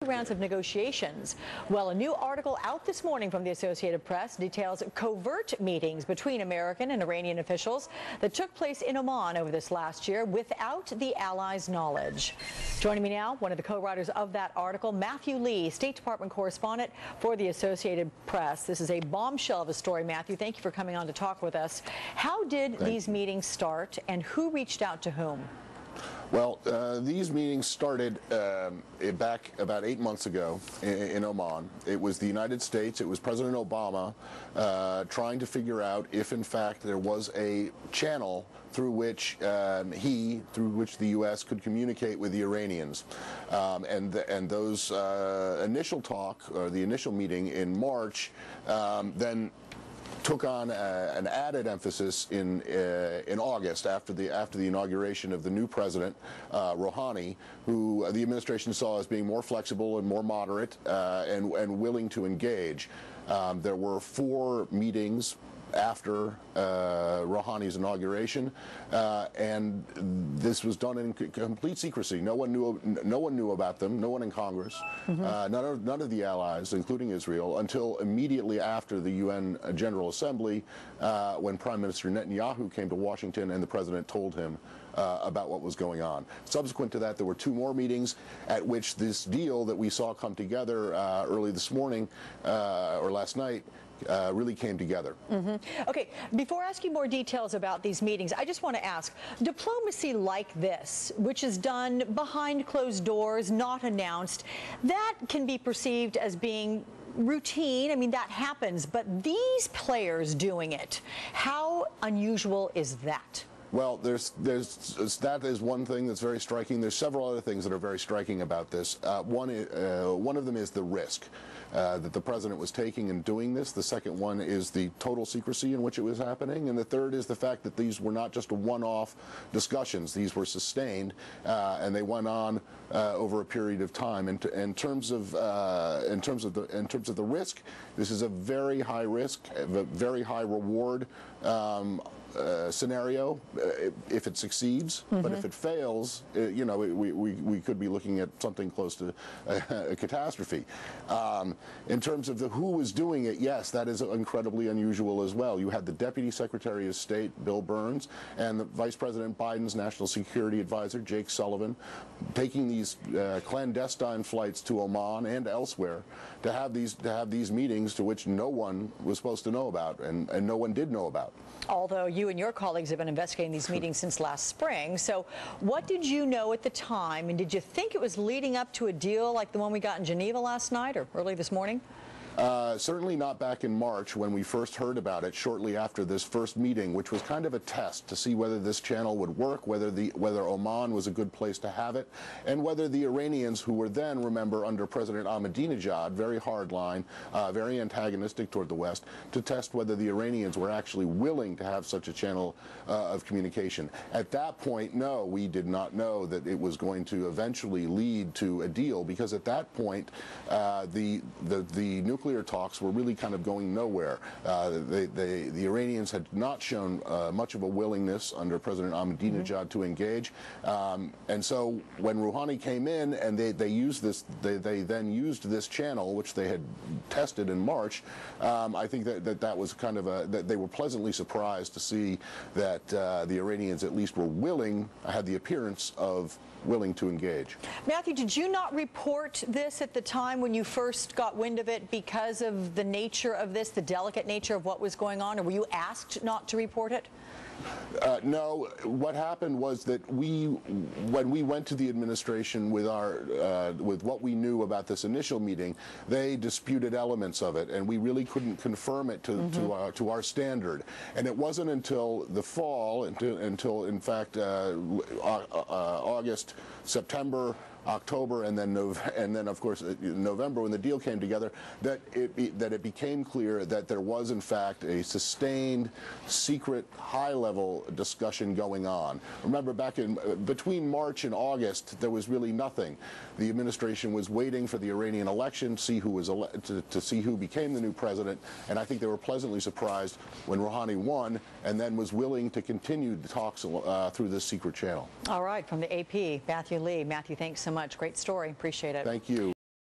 rounds of negotiations. Well, a new article out this morning from the Associated Press details covert meetings between American and Iranian officials that took place in Oman over this last year without the allies' knowledge. Joining me now, one of the co-writers of that article, Matthew Lee, State Department correspondent for the Associated Press. This is a bombshell of a story, Matthew. Thank you for coming on to talk with us. How did these meetings start, and who reached out to whom? Well, these meetings started back about 8 months ago in Oman. It was the United States, it was President Obama trying to figure out if in fact there was a channel through which through which the U.S. could communicate with the Iranians. And those initial talk, or the initial meeting in March, then took on an added emphasis in August after the inauguration of the new president, Rouhani, who the administration saw as being more flexible and more moderate and willing to engage. There were 4 meetings after Rouhani's inauguration, and this was done in complete secrecy. No one knew about them. No one in Congress, none of the allies, including Israel, until immediately after the UN General Assembly, when Prime Minister Netanyahu came to Washington and the president told him about what was going on. Subsequent to that, there were 2 more meetings at which this deal that we saw come together early this morning or last night really came together. Okay, before asking more details about these meetings, I just want to ask, diplomacy like this, which is done behind closed doors, not announced, that can be perceived as being routine. I mean, that happens, but these players doing it, how unusual is that? Well, that is one thing that's very striking. There's several other things that are very striking about this. One of them is the risk that the president was taking in doing this. The second one is the total secrecy in which it was happening. And the third is the fact that these were not just one-off discussions. These were sustained, and they went on over a period of time. In terms of the risk, this is a very high risk, a very high reward scenario if it succeeds, but if it fails, you know, we could be looking at something close to a catastrophe. In terms of who was doing it, yes, that is incredibly unusual as well. You had the Deputy Secretary of State, Bill Burns, and the Vice President Biden's National Security Advisor, Jake Sullivan, taking these clandestine flights to Oman and elsewhere to have these meetings to which no one was supposed to know about, and no one did know about. Although you and your colleagues have been investigating these meetings since last spring, so what did you know at the time, and did you think it was leading up to a deal like the one we got in Geneva last night or early this morning? Certainly not back in March when we first heard about it, shortly after this first meeting, which was kind of a test to see whether this channel would work, whether Oman was a good place to have it, and whether the Iranians, who were then, remember, under President Ahmadinejad, very hardline, very antagonistic toward the West, to test whether the Iranians were actually willing to have such a channel of communication. At that point, no, we did not know that it was going to eventually lead to a deal, because at that point, the nuclear talks were really kind of going nowhere. The Iranians had not shown much of a willingness under President Ahmadinejad to engage, and so when Rouhani came in and they then used this channel, which they had tested in March, I think that was kind of that they were pleasantly surprised to see that the Iranians at least were willing, had the appearance of willing to engage. Matthew, did you not report this at the time when you first got wind of it because of the nature of this, the delicate nature of what was going on, or were you asked not to report it? No. What happened was that when we went to the administration with what we knew about this initial meeting, they disputed elements of it, and we really couldn't confirm it to our standard. And it wasn't until the fall, until in fact August, September, October, and then of course November, when the deal came together, that it became clear that there was in fact a sustained, secret, high-level discussion going on. Remember, back in between March and August, there was really nothing. The administration was waiting for the Iranian election, to see who became the new president, and I think they were pleasantly surprised when Rouhani won, and then was willing to continue the talks through this secret channel. All right, from the AP, Matthew Lee. Matthew, thanks so much. Great story. Appreciate it. Thank you.